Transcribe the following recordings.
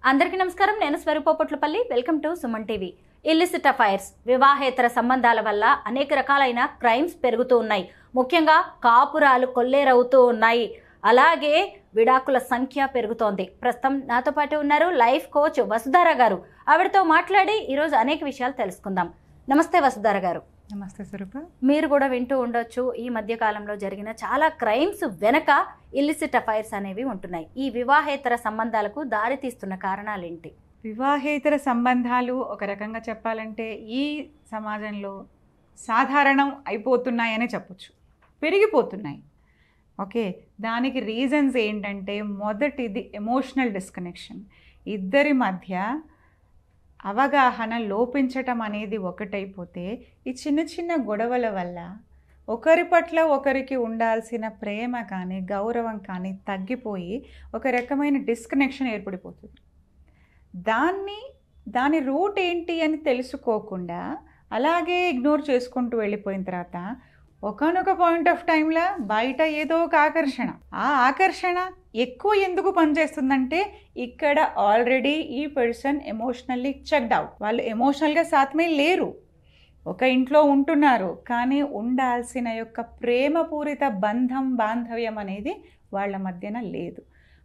అందరికీ నమస్కారం. నేను Swaroopa Potlapalli. Welcome to Suman TV. Illicit affairs, వివాహేతర సంబంధాల వల్ల అనేక రకాలైన క్రైమ్స్ పెరుగుతూ ఉన్నాయి. ముఖ్యంగా కాపురాలు కొల్లేరవుతూ ఉన్నాయి. అలాగే విడాకుల సంఖ్య పెరుగుతోంది. ప్రస్తుతం నాతో పాటు ఉన్నారు లైఫ్ కోచ్ వసుధార గారు. ఆవిడతో మాట్లాడి ఈరోజు అనేక విషయాలు తెలుసుకుందాం. నమస్తే వసుధార గారు. నమస్తే స్వరూప. మీరు కూడా వింటూ ఉండొచ్చు, ఈ మధ్య కాలంలో జరిగిన చాలా క్రైమ్స్ వెనక ఇల్లిసిట్ అఫైర్స్ అనేవి ఉంటున్నాయి. ఈ వివాహేతర సంబంధాలకు దారి తీస్తున్న కారణాలేంటి? వివాహేతర సంబంధాలు ఒక రకంగా చెప్పాలంటే ఈ సమాజంలో సాధారణం అయిపోతున్నాయనే చెప్పొచ్చు, పెరిగిపోతున్నాయి. ఓకే, దానికి రీజన్స్ ఏంటంటే మొదటిది ఎమోషనల్ డిస్కనెక్షన్. ఇద్దరి మధ్య అవగాహన లోపించటం అనేది ఒకటైపోతే ఈ చిన్న చిన్న గొడవల వల్ల ఒకరి పట్ల ఒకరికి ఉండాల్సిన ప్రేమ కానీ గౌరవం కానీ తగ్గిపోయి ఒక రకమైన డిస్కనెక్షన్ ఏర్పడిపోతుంది. దాని రూట్ ఏంటి అని తెలుసుకోకుండా అలాగే ఇగ్నోర్ చేసుకుంటూ వెళ్ళిపోయిన తర్వాత ఒకానొక పాయింట్ ఆఫ్ టైంలో బయట ఏదో ఒక ఆకర్షణ, ఆ ఆకర్షణ ఎక్కువ ఎందుకు పనిచేస్తుందంటే ఇక్కడ ఆల్రెడీ ఈ పర్సన్ ఎమోషనల్లీ చెక్డ్ అవుట్. వాళ్ళు ఎమోషనల్గా సాత్మే లేరు, ఒక ఇంట్లో ఉంటున్నారు, కానీ ఉండాల్సిన యొక్క ప్రేమపూరిత బాంధవ్యం అనేది వాళ్ళ మధ్యన లేదు.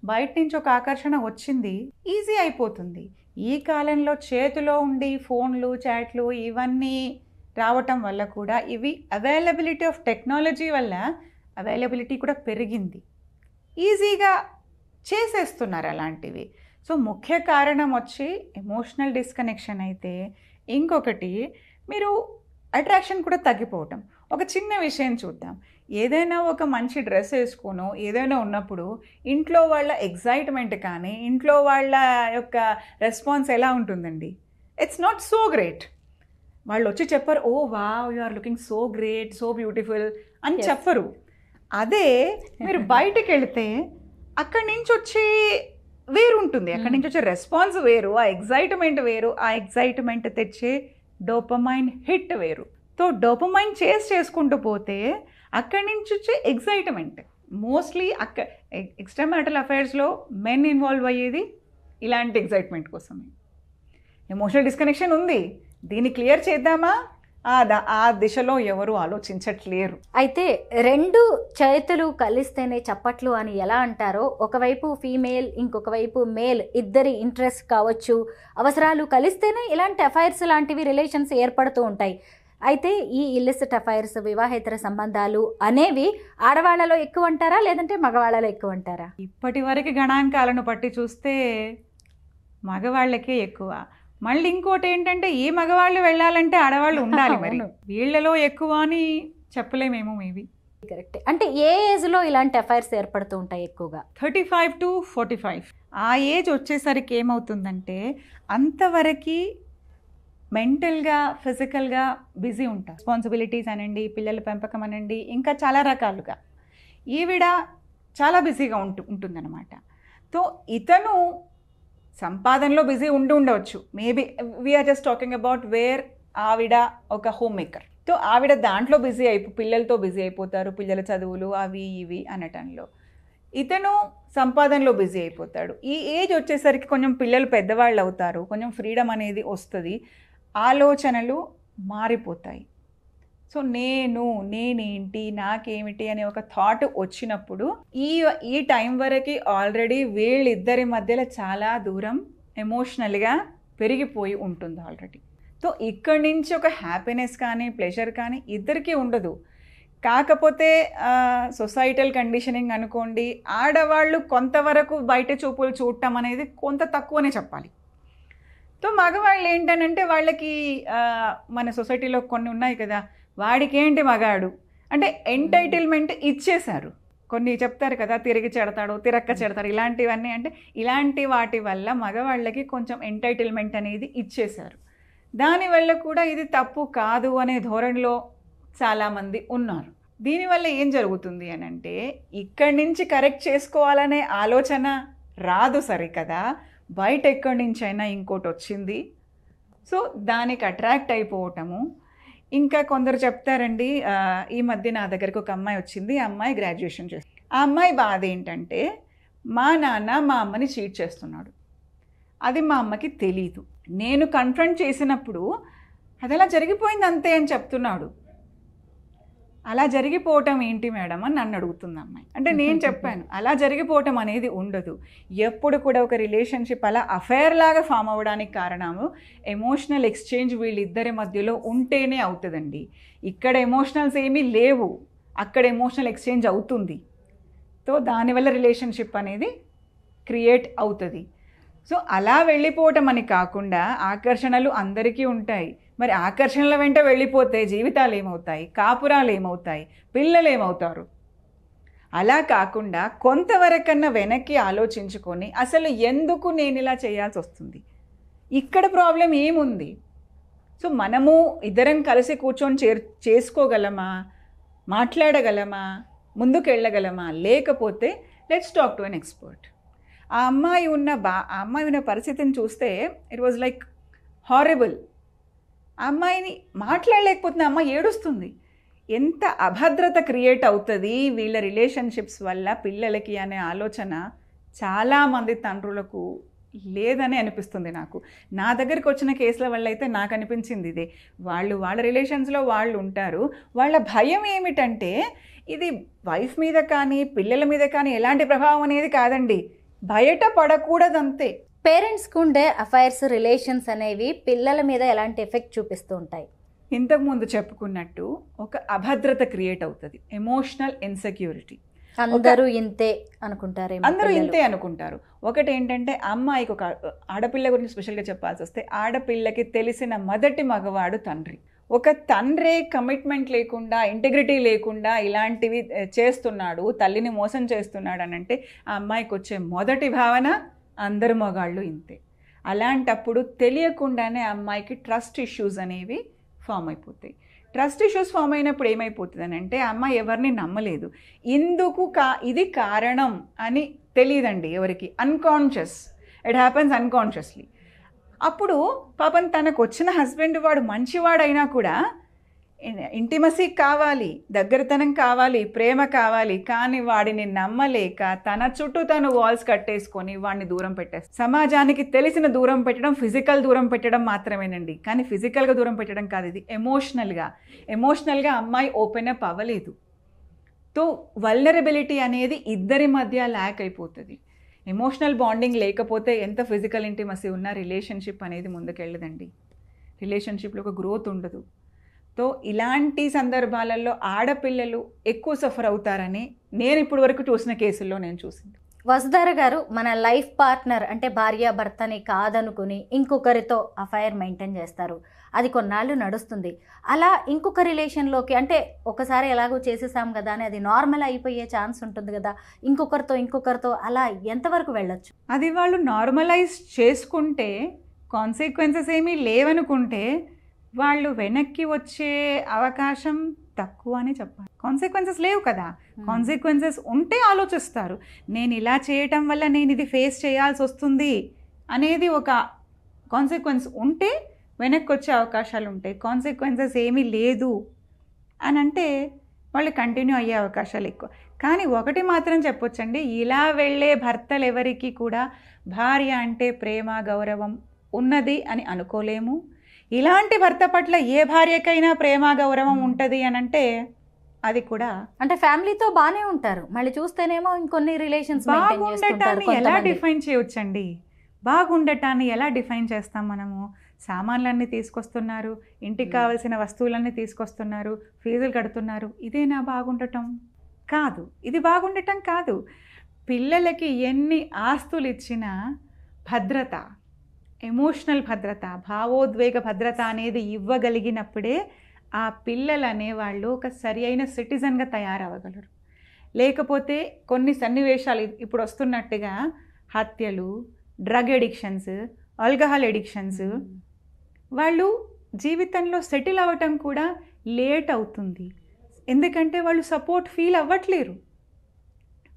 బయట నుంచి ఒక ఆకర్షణ వచ్చింది, ఈజీ అయిపోతుంది. ఈ కాలంలో చేతిలో ఉండి ఫోన్లు, చాట్లు ఇవన్నీ రావటం వల్ల కూడా ఇవి అవైలబిలిటీ ఆఫ్ టెక్నాలజీ వల్ల అవైలబిలిటీ కూడా పెరిగింది, ఈజీగా చేసేస్తున్నారు అలాంటివి. సో ముఖ్య కారణం వచ్చి ఎమోషనల్ డిస్కనెక్షన్ అయితే, ఇంకొకటి మీరు అట్రాక్షన్ కూడా తగ్గిపోవటం. ఒక చిన్న విషయం చూద్దాం. ఏదైనా ఒక మంచి డ్రెస్ వేసుకోనో ఏదైనా ఉన్నప్పుడు ఇంట్లో వాళ్ళ ఎగ్జైట్మెంట్ కానీ ఇంట్లో వాళ్ళ యొక్క రెస్పాన్స్ ఎలా ఉంటుందండి? It's not so great. వాళ్ళు వచ్చి చెప్పరు, oh wow you are looking so great, so beautiful అని చెప్పరు. అదే మీరు బయటకు వెళితే అక్కడి నుంచి వచ్చి వేరు ఉంటుంది, అక్కడి నుంచి వచ్చే రెస్పాన్స్ వేరు, ఆ ఎగ్జైట్మెంట్ వేరు, ఆ ఎగ్జైట్మెంట్ తెచ్చే డోపమైన్ హిట్ వేరు. సో డోపమైన్ చేసుకుంటూ పోతే అక్కడి నుంచి వచ్చే ఎగ్జైట్మెంట్ మోస్ట్లీ ఎక్స్ట్రా మ్యారిటల్ అఫైర్స్లో మెన్ ఇన్వాల్వ్ అయ్యేది ఇలాంటి ఎగ్జైట్మెంట్ కోసమే. ఎమోషనల్ డిస్కనెక్షన్ ఉంది, దీన్ని క్లియర్ చేద్దామా? ఆ దిశలో ఎవరు ఆలోచించట్లేరు. అయితే రెండు చేతులు కలిస్తేనే చప్పట్లు అని ఎలా అంటారో, ఒకవైపు ఫీమేల్ ఇంకొక వైపు మేల్ ఇద్దరి ఇంట్రెస్ట్ కావచ్చు, అవసరాలు కలిస్తేనే ఇలాంటి అఫైర్స్ లాంటివి రిలేషన్స్ ఏర్పడుతూ ఉంటాయి. అయితే ఈ ఇల్లిసిట్ అఫైర్స్, వివాహేతర సంబంధాలు అనేవి ఆడవాళ్ళలో ఎక్కువ అంటారా లేదంటే మగవాళ్ళలో ఎక్కువ అంటారా? ఇప్పటి వరకు గణాంకాలను బట్టి చూస్తే మగవాళ్ళకే ఎక్కువ. మళ్ళీ ఇంకోటి ఏంటంటే ఈ మగవాళ్ళు వెళ్ళాలంటే ఆడవాళ్ళు ఉండాలి, మరి వీళ్ళలో ఎక్కువ అని చెప్పలేమేమో. Maybe correct. అంటే ఏ ఏజ్లో ఇలాంటి అఫైర్స్ ఏర్పడుతూ ఉంటాయి ఎక్కువగా? 35 to 45 ఆ ఏజ్ వచ్చేసరికి ఏమవుతుందంటే అంతవరకు మెంటల్గా ఫిజికల్గా బిజీ ఉంటారు. రెస్పాన్సిబిలిటీస్ అనండి, పిల్లల పెంపకం అనండి, ఇంకా చాలా రకాలుగా ఈవిడ చాలా బిజీగా ఉంటుందన్నమాట. సో ఇతను సంపాదనలో బిజీ ఉండవచ్చు. Maybe we're just talking about where ఆవిడ ఒక హోమ్ మేకర్. సో ఆవిడ దాంట్లో పిల్లలతో బిజీ అయిపోతారు, పిల్లల చదువులు అవి ఇవి అనటంలో. ఇతను సంపాదనలో బిజీ అయిపోతాడు. ఈ ఏజ్ వచ్చేసరికి కొంచెం పిల్లలు పెద్దవాళ్ళు అవుతారు, కొంచెం ఫ్రీడమ్ అనేది వస్తుంది, ఆలోచనలు మారిపోతాయి. సో నేనేంటి, నాకేమిటి అనే ఒక థాట్ వచ్చినప్పుడు ఈ టైం వరకు ఆల్రెడీ వీళ్ళిద్దరి మధ్యలో చాలా దూరం ఎమోషనల్గా పెరిగిపోయి ఉంటుంది ఆల్రెడీ. సో ఇక్కడి నుంచి ఒక హ్యాపీనెస్ కానీ ప్లెజర్ కానీ ఇద్దరికీ ఉండదు. కాకపోతే సొసైటల్ కండిషనింగ్ అనుకోండి, ఆడవాళ్ళు కొంతవరకు బయట చూపులు చూడటం అనేది కొంత తక్కువనే చెప్పాలి. సో మగవాళ్ళు ఏంటనంటే వాళ్ళకి మన సొసైటీలో కొన్ని ఉన్నాయి కదా, వాడికేంటి మగాడు అంటే ఎంటైటిల్మెంట్ ఇచ్చేశారు. కొన్ని చెప్తారు కదా, తిరిగి చెడతాడు, తిరక్క చెడతారు, ఇలాంటివన్నీ. అంటే ఇలాంటి వాటి వల్ల మగవాళ్ళకి కొంచెం ఎంటైటిల్మెంట్ అనేది ఇచ్చేశారు. దానివల్ల కూడా ఇది తప్పు కాదు అనే ధోరణిలో చాలామంది ఉన్నారు. దీనివల్ల ఏం జరుగుతుంది అని అంటే ఇక్కడి నుంచి కరెక్ట్ చేసుకోవాలనే ఆలోచన రాదు సరికదా, బయట ఎక్కడి నుంచి అయినా ఇంకోటి వచ్చింది, సో దానికి అట్రాక్ట్ అయిపోవటము. ఇంకా కొందరు చెప్తారండి, ఈ మధ్య నా దగ్గరికి ఒక అమ్మాయి వచ్చింది, ఆ అమ్మాయి గ్రాడ్యుయేషన్ చేస్తుంది. ఆ అమ్మాయి బాధ ఏంటంటే మా నాన్న మా అమ్మని చీట్ చేస్తున్నాడు. అది మా అమ్మకి తెలీదు. నేను కన్ఫ్రంట్ చేసినప్పుడు అది అలా జరిగిపోయింది అంతే అని చెప్తున్నాడు. అలా జరిగిపోవటం ఏంటి మేడం అని నన్ను అడుగుతుంది అమ్మాయి. అంటే నేను చెప్పాను అలా జరిగిపోవటం అనేది ఉండదు. ఎప్పుడు కూడా ఒక రిలేషన్షిప్ అలా అఫైర్ లాగా ఫామ్ అవ్వడానికి కారణము ఎమోషనల్ ఎక్స్చేంజ్ వీళ్ళిద్దరి మధ్యలో ఉంటేనే అవుతుందండి. ఇక్కడ ఎమోషనల్స్ ఏమీ లేవు, అక్కడ ఎమోషనల్ ఎక్స్చేంజ్ అవుతుంది. సో దానివల్ల రిలేషన్షిప్ అనేది క్రియేట్ అవుతుంది. సో అలా వెళ్ళిపోవటం అని కాకుండా ఆకర్షణలు అందరికీ ఉంటాయి. మరి ఆకర్షణల వెంట వెళ్ళిపోతే జీవితాలు ఏమవుతాయి, కాపురాలు ఏమవుతాయి, పిల్లలు ఏమవుతారు? అలా కాకుండా కొంతవరకన్నా వెనక్కి ఆలోచించుకొని అసలు ఎందుకు నేను ఇలా చేయాల్సి వస్తుంది, ఇక్కడ ప్రాబ్లం ఏముంది, సో మనము ఇద్దరం కలిసి కూర్చొని చేసుకోగలమా, మాట్లాడగలమా, ముందుకు వెళ్ళగలమా, లేకపోతే let's talk to an expert. ఆ అమ్మాయి ఉన్న పరిస్థితిని చూస్తే ఇట్ వాజ్ లైక్ హారబుల్. ఆ అమ్మాయిని మాట్లాడలేకపోతుంది, అమ్మాయి ఏడుస్తుంది. ఎంత అభద్రత క్రియేట్ అవుతుంది వీళ్ళ రిలేషన్షిప్స్ వల్ల పిల్లలకి అనే ఆలోచన చాలామంది తండ్రులకు లేదని అనిపిస్తుంది నాకు. నా దగ్గరికి వచ్చిన కేసుల వల్ల అయితే నాకు అనిపించింది ఇదే. వాళ్ళ రిలేషన్స్లో వాళ్ళు ఉంటారు. వాళ్ళ భయం ఏమిటంటే ఇది వైఫ్ మీద కానీ పిల్లల మీద కానీ ఎలాంటి ప్రభావం అనేది కాదండి, బయట పడకూడదంతే. పేరెంట్స్కి ఉండే అఫైర్స్, రిలేషన్స్ అనేవి పిల్లల మీద ఎలాంటి ఎఫెక్ట్ చూపిస్తూ ఉంటాయి? ఇంతకుముందు చెప్పుకున్నట్టు ఒక అభద్రత క్రియేట్ అవుతుంది, ఎమోషనల్ ఇన్సెక్యూరిటీ. అందరూ ఇంతే అనుకుంటారు, అందరూ ఇంతే అనుకుంటారు. ఒకటి ఏంటంటే అమ్మాయికి, ఒక ఆడపిల్ల గురించి స్పెషల్గా చెప్పాల్సి వస్తే, ఆడపిల్లకి తెలిసిన మొదటి మగవాడు తండ్రి. ఒక తండ్రి కమిట్మెంట్ లేకుండా, ఇంటెగ్రిటీ లేకుండా ఇలాంటివి చేస్తున్నాడు, తల్లిని మోసం చేస్తున్నాడు అని అంటే ఆ అమ్మాయికి వచ్చే మొదటి భావన అందరు మగాళ్ళు ఇంతే. అలాంటప్పుడు తెలియకుండానే అమ్మాయికి ట్రస్ట్ ఇష్యూస్ అనేవి ఫామ్ అయిపోతాయి. ట్రస్ట్ ఇష్యూస్ ఫామ్ అయినప్పుడు ఏమైపోతుంది అని అంటే అమ్మాయి ఎవరిని నమ్మలేదు. ఇది కారణం అని తెలియదండి ఎవరికి, అన్కాన్షియస్, ఇట్ హ్యాపన్స్ అన్కాన్షియస్లీ. అప్పుడు పాపం తనకు వచ్చిన హస్బెండ్ వాడు మంచివాడైనా కూడా ఇంటిమసీ కావాలి, దగ్గరతనం కావాలి, ప్రేమ కావాలి, కానీ వాడిని నమ్మలేక తన చుట్టూ తను వాల్స్ కట్టేసుకొని వాడిని దూరం పెట్టేస్తారు. సమాజానికి తెలిసిన దూరం పెట్టడం ఫిజికల్ దూరం పెట్టడం మాత్రమేనండి, కానీ ఫిజికల్గా దూరం పెట్టడం కాదు, ఇది ఎమోషనల్గా అమ్మాయి ఓపెన్ అప్ అవ్వలేదు. తో వల్నరబిలిటీ అనేది ఇద్దరి మధ్య ల్యాక్ అయిపోతుంది. ఎమోషనల్ బాండింగ్ లేకపోతే ఎంత ఫిజికల్ ఇంటిమసీ ఉన్నా రిలేషన్షిప్ అనేది ముందుకెళ్ళదండి, రిలేషన్షిప్లో ఒక గ్రోత్ ఉండదు. తో ఇలాంటి సందర్భాలలో ఆడపిల్లలు ఎక్కువ సఫర్ అవుతారని నేను ఇప్పటి వరకు చూసిన కేసుల్లో నేను చూసింది. వసుధార గారు, మన లైఫ్ పార్ట్నర్ అంటే భార్యాభర్తని కాదనుకుని ఇంకొకరితో అఫైర్ మెయింటైన్ చేస్తారు, అది కొన్నాళ్ళు నడుస్తుంది. అలా ఇంకొక రిలేషన్లోకి, అంటే ఒకసారి ఎలాగో చేసేసాం కదా అని అది నార్మల్ అయిపోయే ఛాన్స్ ఉంటుంది కదా, ఇంకొకరితో అలా ఎంతవరకు వెళ్ళొచ్చు? అది వాళ్ళు నార్మలైజ్ చేసుకుంటే, కాన్సిక్వెన్సెస్ ఏమీ లేవనుకుంటే వాళ్ళు వెనక్కి వచ్చే అవకాశం తక్కువ అని చెప్పాలి. కాన్సిక్వెన్సెస్ లేవు కదా, కాన్సిక్వెన్సెస్ ఉంటే ఆలోచిస్తారు. నేను ఇలా చేయటం వల్ల నేను ఇది ఫేస్ చేయాల్సి వస్తుంది అనేది ఒక కాన్సిక్వెన్స్ ఉంటే వెనక్కి వచ్చే అవకాశాలు ఉంటాయి. కాన్సిక్వెన్సెస్ ఏమీ లేదు అని అంటే వాళ్ళు కంటిన్యూ అయ్యే అవకాశాలు ఎక్కువ. కానీ ఒకటి మాత్రం చెప్పొచ్చండి, ఇలా వెళ్ళే భర్తలు ఎవరికి కూడా భార్య అంటే ప్రేమ గౌరవం ఉన్నది అని అనుకోలేము. ఇలాంటి భర్త పట్ల ఏ భార్యకైనా ప్రేమ గౌరవం ఉంటుంది అని అంటే అది కూడా, అంటే ఫ్యామిలీతో బాగానే ఉంటారు, మళ్ళీ చూస్తేనేమో ఇంకొన్ని రిలేషన్స్. బాగుండటాన్ని ఎలా డిఫైన్ చేయొచ్చండి? బాగుండటాన్ని ఎలా డిఫైన్ చేస్తాం మనము? సామాన్లన్నీ తీసుకొస్తున్నారు, ఇంటికి కావాల్సిన వస్తువులన్నీ తీసుకొస్తున్నారు, ఫీజులు కడుతున్నారు, ఇదేనా బాగుండటం? కాదు, ఇది బాగుండటం కాదు. పిల్లలకి ఎన్ని ఆస్తులు ఇచ్చినా భద్రత, ఎమోషనల్ భద్రత, భావోద్వేగ భద్రత అనేది ఇవ్వగలిగినప్పుడే ఆ పిల్లలు అనేవాళ్ళు ఒక సరి అయిన సిటిజన్గా తయారవ్వగలరు. లేకపోతే కొన్ని సన్నివేశాలు ఇప్పుడు వస్తున్నట్టుగా హత్యలు, డ్రగ్ ఎడిక్షన్స్, ఆల్కహాల్ ఎడిక్షన్స్, వాళ్ళు జీవితంలో సెటిల్ అవ్వటం కూడా లేట్ అవుతుంది. ఎందుకంటే వాళ్ళు సపోర్ట్ ఫీల్ అవ్వట్లేరు.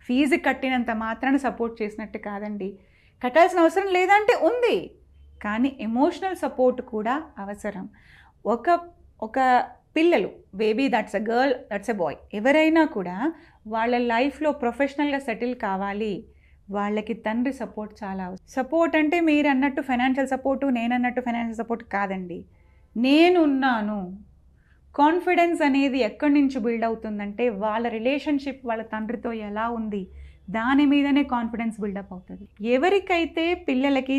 ఫీజు కట్టినంత మాత్రాన సపోర్ట్ చేసినట్టు కాదండి, కట్టాల్సిన అవసరం లేదంటే ఉంది, కానీ ఎమోషనల్ సపోర్ట్ కూడా అవసరం. ఒక పిల్లలు, baby that's a girl, that's a boy, ఎవరైనా కూడా వాళ్ళ లైఫ్లో ప్రొఫెషనల్గా సెటిల్ కావాలి, వాళ్ళకి తండ్రి సపోర్ట్ చాలా అవసరం. సపోర్ట్ అంటే మీరు అన్నట్టు ఫైనాన్షియల్ సపోర్టు, నేను అన్నట్టు ఫైనాన్షియల్ సపోర్ట్ కాదండి. నేనున్నాను. కాన్ఫిడెన్స్ అనేది ఎక్కడి నుంచి బిల్డ్ అవుతుందంటే వాళ్ళ రిలేషన్షిప్ వాళ్ళ తండ్రితో ఎలా ఉంది దాని మీదనే కాన్ఫిడెన్స్ బిల్డప్ అవుతుంది. ఎవరికైతే పిల్లలకి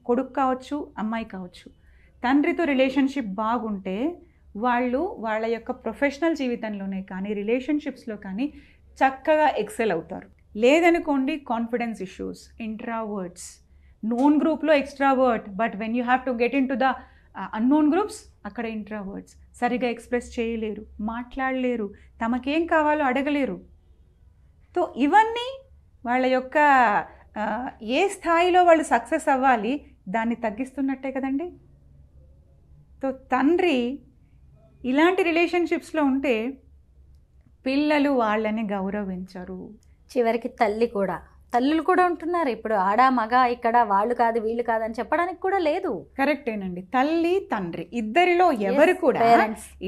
కొడుకు కావచ్చు, అమ్మాయి కావచ్చు, తండ్రితో రిలేషన్షిప్ బాగుంటే వాళ్ళు వాళ్ళ యొక్క ప్రొఫెషనల్ జీవితంలోనే కానీ రిలేషన్షిప్స్లో కానీ చక్కగా ఎక్సెల్ అవుతారు. లేదనుకోండి కాన్ఫిడెన్స్ ఇష్యూస్, ఇంట్రావర్డ్స్, నోన్ గ్రూప్లో extrovert, but when you have to get in to the unknown groups అక్కడ ఇంట్రావర్డ్స్, సరిగా ఎక్స్ప్రెస్ చేయలేరు, మాట్లాడలేరు, తమకేం కావాలో అడగలేరు. సో ఇవన్నీ వాళ్ళ యొక్క ఏ స్థాయిలో వాళ్ళు సక్సెస్ అవ్వాలి దాన్ని తగ్గిస్తున్నట్టే కదండి. సో తండ్రి ఇలాంటి రిలేషన్షిప్స్లో ఉంటే పిల్లలు వాళ్ళని గౌరవించరు. చివరికి తల్లులు కూడా ఉంటున్నారు ఇప్పుడు. ఆడ మగ ఇక్కడ వాళ్ళు కాదు వీళ్ళు కాదని చెప్పడానికి కూడా లేదు. కరెక్టేనండి. తల్లి తండ్రి ఇద్దరిలో ఎవరు కూడా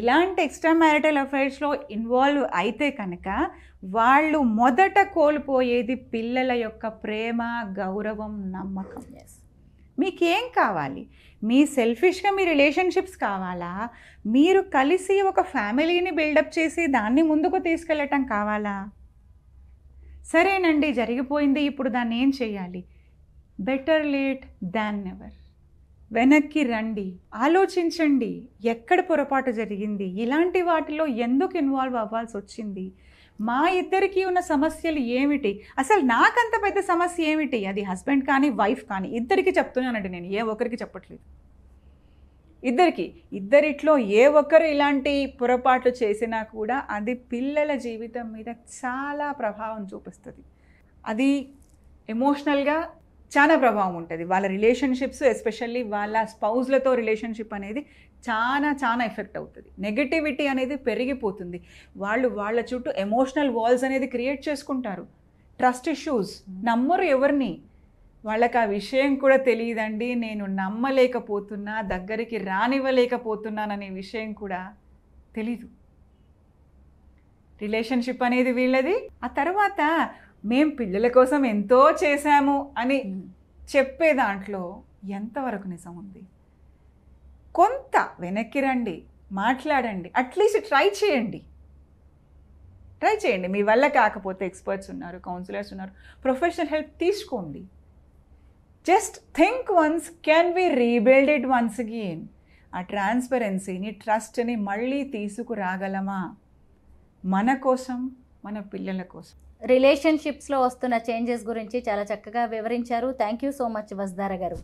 ఇలాంటి ఎక్స్ట్రా మ్యారిటల్ అఫైర్స్లో ఇన్వాల్వ్ అయితే కనుక వాళ్ళు మొదట కోల్పోయేది పిల్లల యొక్క ప్రేమ, గౌరవం, నమ్మకం. మీకేం కావాలి? మీ సెల్ఫిష్గా మీ రిలేషన్షిప్స్ కావాలా? మీరు కలిసి ఒక ఫ్యామిలీని బిల్డప్ చేసి దాన్ని ముందుకు తీసుకెళ్ళటం కావాలా? సరేనండి జరిగిపోయింది, ఇప్పుడు దాన్ని ఏం చేయాలి? Better late than never. వెనక్కి రండి, ఆలోచించండి ఎక్కడ పొరపాటు జరిగింది, ఇలాంటి వాటిలో ఎందుకు ఇన్వాల్వ్ అవ్వాల్సి వచ్చింది, మా ఇద్దరికి ఉన్న సమస్యలు ఏమిటి, అసలు నాకంత పెద్ద సమస్య ఏమిటి, అది హస్బెండ్ కానీ వైఫ్ కానీ ఇద్దరికి చెప్తున్నానండి, నేను ఏ ఒక్కరికి చెప్పట్లేదు. ఇద్దరిట్లో ఏ ఒక్కరు ఇలాంటి పొరపాట్లు చేసినా కూడా అది పిల్లల జీవితం మీద చాలా ప్రభావం చూపిస్తుంది. అది ఎమోషనల్గా చాలా ప్రభావం ఉంటుంది. వాళ్ళ రిలేషన్షిప్స్, ఎస్పెషల్లీ వాళ్ళ స్పౌజ్లతో రిలేషన్షిప్ అనేది చాలా ఎఫెక్ట్ అవుతుంది. నెగటివిటీ అనేది పెరిగిపోతుంది. వాళ్ళ చుట్టూ ఎమోషనల్ వాల్స్ అనేది క్రియేట్ చేసుకుంటారు. ట్రస్ట్ ఇష్యూస్, నమ్మరు ఎవరిని. వాళ్ళకి ఆ విషయం కూడా తెలియదండి, నేను నమ్మలేకపోతున్నా, దగ్గరికి రానివ్వలేకపోతున్నాననే విషయం కూడా తెలీదు. రిలేషన్షిప్ అనేది వీళ్ళది. ఆ తర్వాత మేం పిల్లల కోసం ఎంతో చేశాము అని చెప్పే దాంట్లో ఎంతవరకు నిజం ఉంది? కొంత వెనక్కి రండి, మాట్లాడండి, అట్లీస్ట్ ట్రై చేయండి. మీ వల్ల కాకపోతే ఎక్స్పర్ట్స్ ఉన్నారు, కౌన్సిలర్స్ ఉన్నారు, ప్రొఫెషనల్ హెల్ప్ తీసుకోండి. Just think once, can we rebuild it once again? ఆ ట్రాన్స్పరెన్సీని, ట్రస్ట్ని మళ్ళీ తీసుకురాగలమా? మన కోసం, మన పిల్లల కోసం. రిలేషన్షిప్స్లో వస్తున్న చేంజెస్ గురించి చాలా చక్కగా వివరించారు. Thank you so much Vasudhara గారు.